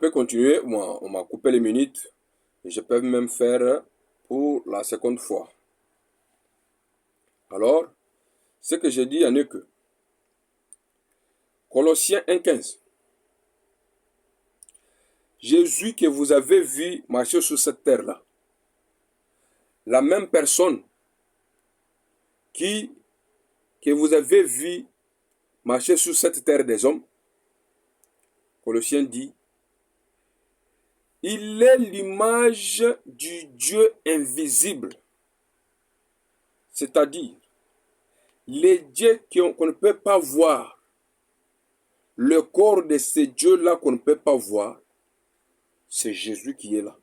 peux continuer, on m'a coupé les minutes. Je peux même faire pour la seconde fois. Alors, ce que je dis n'est que Colossiens 1,15. Jésus que vous avez vu marcher sur cette terre-là, la même personne que vous avez vu marcher sur cette terre des hommes, Colossiens dit, il est l'image du Dieu invisible, c'est-à-dire les dieux qu'on ne peut pas voir, le corps de ces dieux-là qu'on ne peut pas voir, c'est Jésus qui est là.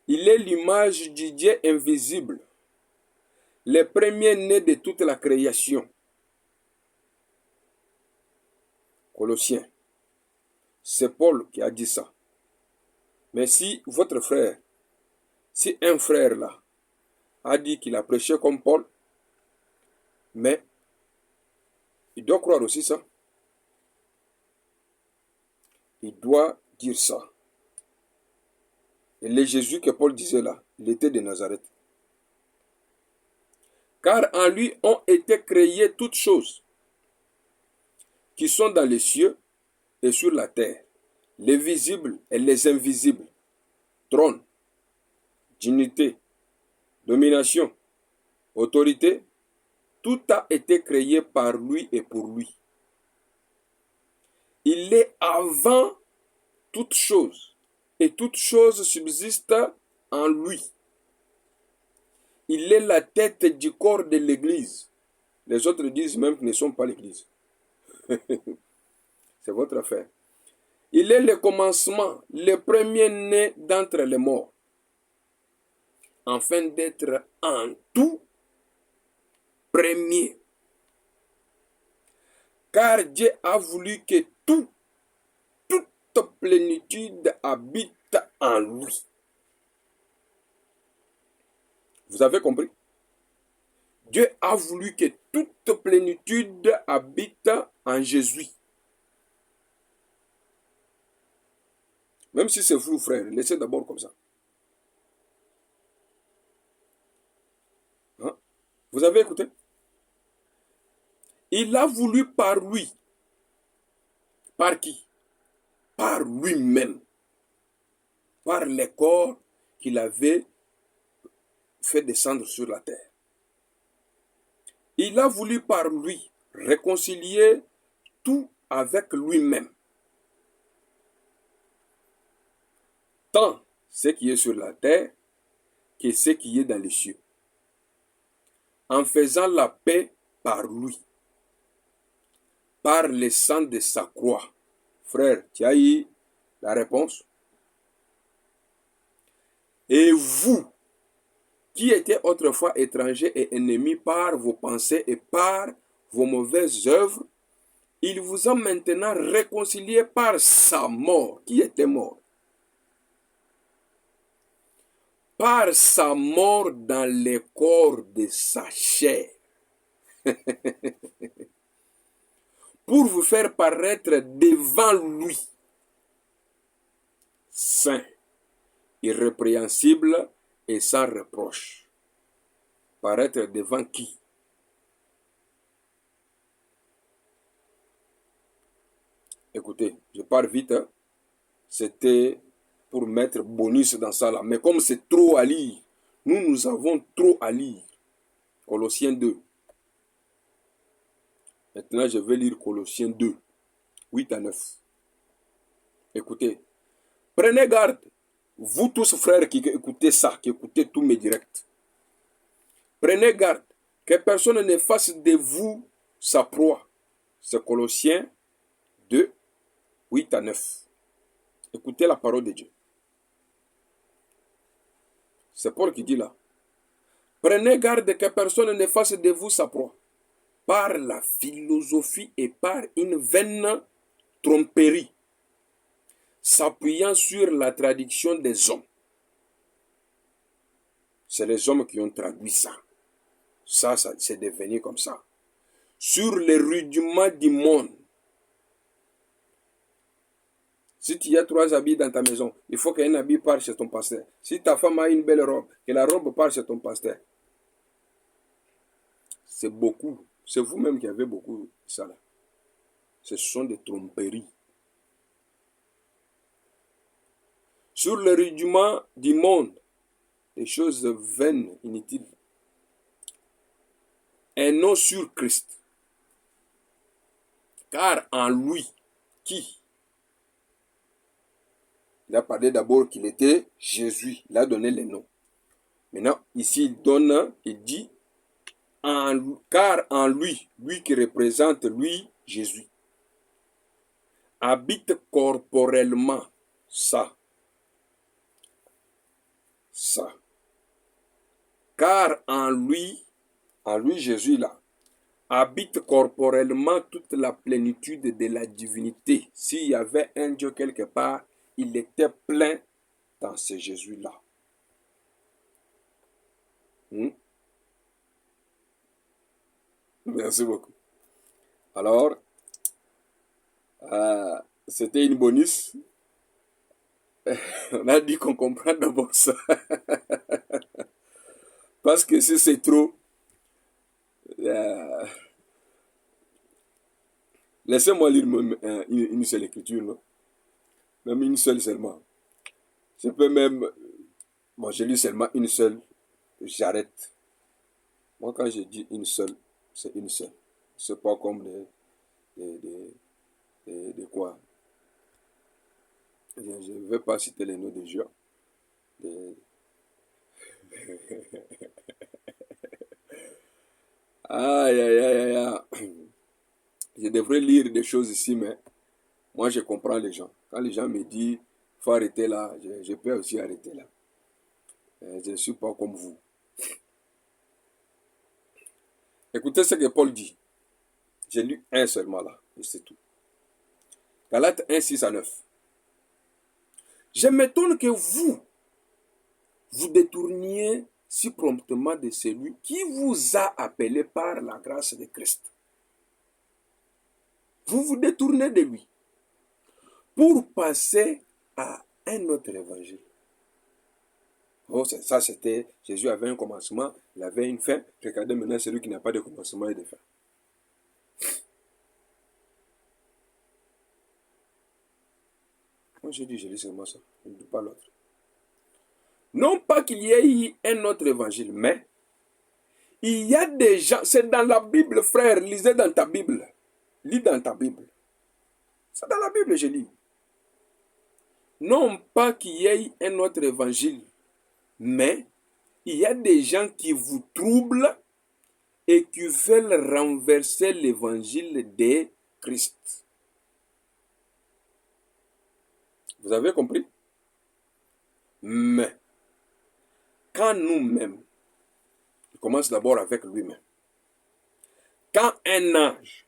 Il est l'image du Dieu invisible, le premier-né de toute la création. Colossiens. C'est Paul qui a dit ça. Mais si votre frère, si un frère là, a dit qu'il a prêché comme Paul, mais il doit croire aussi ça. Il doit dire ça. Et le Jésus que Paul disait là, il était de Nazareth. Car en lui ont été créées toutes choses qui sont dans les cieux et sur la terre, les visibles et les invisibles, trône, dignité, domination, autorité, tout a été créé par lui et pour lui. Il est avant toute chose, et toute chose subsiste en lui. Il est la tête du corps de l'Église. Les autres disent même qu'ils ne sont pas l'Église. C'est votre affaire. Il est le commencement, le premier-né d'entre les morts, afin d'être en tout premier. Car Dieu a voulu que toute plénitude habite en lui. Vous avez compris? Dieu a voulu que toute plénitude habite en Jésus. Même si c'est flou, frère, laissez d'abord comme ça. Hein? Vous avez écouté? Il a voulu par lui. Par qui? Par lui-même. Par les corps qu'il avait fait descendre sur la terre. Il a voulu par lui réconcilier tout avec lui-même. Tant ce qui est sur la terre que ce qui est dans les cieux. En faisant la paix par lui. Par le sang de sa croix. Frère, tu as eu la réponse? Et vous, qui étiez autrefois étrangers et ennemis par vos pensées et par vos mauvaises œuvres, il vous a maintenant réconciliés par sa mort. Qui était mort? Par sa mort dans le corps de sa chair. Pour vous faire paraître devant lui, saint, irrépréhensible et sans reproche. Paraître devant qui? Écoutez, je pars vite. Hein. C'était pour mettre bonus dans ça là. Mais comme c'est trop à lire, nous avons trop à lire. Colossiens 2. Maintenant, je vais lire Colossiens 2, 8 à 9. Écoutez, prenez garde, vous tous frères qui écoutez ça, qui écoutez tous mes directs. Prenez garde que personne ne fasse de vous sa proie. C'est Colossiens 2, 8 à 9. Écoutez la parole de Dieu. C'est Paul qui dit là. Prenez garde que personne ne fasse de vous sa proie par la philosophie et par une vaine tromperie, s'appuyant sur la traduction des hommes. C'est les hommes qui ont traduit ça. Ça c'est devenu comme ça. Sur les rudiments du monde, Si tu as 3 habits dans ta maison, il faut qu'un habit parte chez ton pasteur. Si ta femme a une belle robe, que la robe parte chez ton pasteur. C'est beaucoup. C'est vous-même qui avez beaucoup de ça là. Ce sont des tromperies. Sur le rudiment du monde, des choses vaines, inutiles. Et non sur Christ. Car en lui, qui? Il a parlé d'abord qu'il était Jésus. Il a donné les noms. Maintenant, ici, il dit, car en lui, lui qui représente lui, Jésus, habite corporellement ça. Car en lui Jésus là, habite corporellement toute la plénitude de la divinité. S'il y avait un Dieu quelque part, il était plein dans ce Jésus-là. Merci beaucoup. Alors, c'était une bonus. On a dit qu'on comprend d'abord ça. Parce que si c'est trop, laissez-moi lire une seule écriture, non? Même une seule seulement. Je peux même... Bon, je lis seulement une seule, j'arrête. Moi, quand je dis une seule, c'est une seule. C'est pas comme de quoi. Je ne vais pas citer les noms des gens. Aïe, aïe, aïe, aïe. Je devrais lire des choses ici, mais moi, je comprends les gens. Quand les gens me disent, il faut arrêter là, je peux aussi arrêter là. Je ne suis pas comme vous. Écoutez ce que Paul dit. J'ai lu un seulement là, et c'est tout. Galates 1, 6 à 9. Je m'étonne que vous détourniez si promptement de celui qui vous a appelé par la grâce de Christ. Vous vous détournez de lui pour passer à un autre évangile. Oh, ça c'était, Jésus avait un commencement, il avait une fin. Regardez maintenant celui qui n'a pas de commencement et de fin. Moi je lis seulement ça, je ne dis pas l'autre. Non pas qu'il y ait eu un autre évangile, mais il y a des gens, c'est dans la Bible, frère, lisez dans ta Bible. Lis dans ta Bible. C'est dans la Bible, je lis. Non pas qu'il y ait un autre évangile, mais il y a des gens qui vous troublent et qui veulent renverser l'évangile de Christ. Vous avez compris? Mais, quand nous-mêmes, il commence d'abord avec lui-même. Quand un ange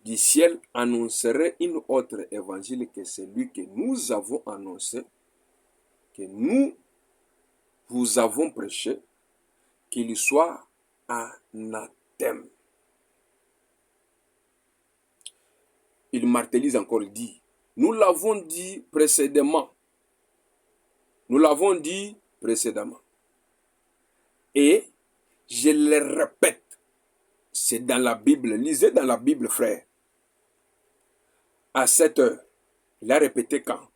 du ciel annoncerait une autre évangile que celui que nous avons annoncé, que nous vous avons prêché, qu'il soit anathème. Il martélise encore, il dit, nous l'avons dit précédemment. Nous l'avons dit précédemment. Et je le répète, c'est dans la Bible, lisez dans la Bible, frère. À 7 heures, il a répété quand?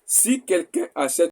Si quelqu'un à 7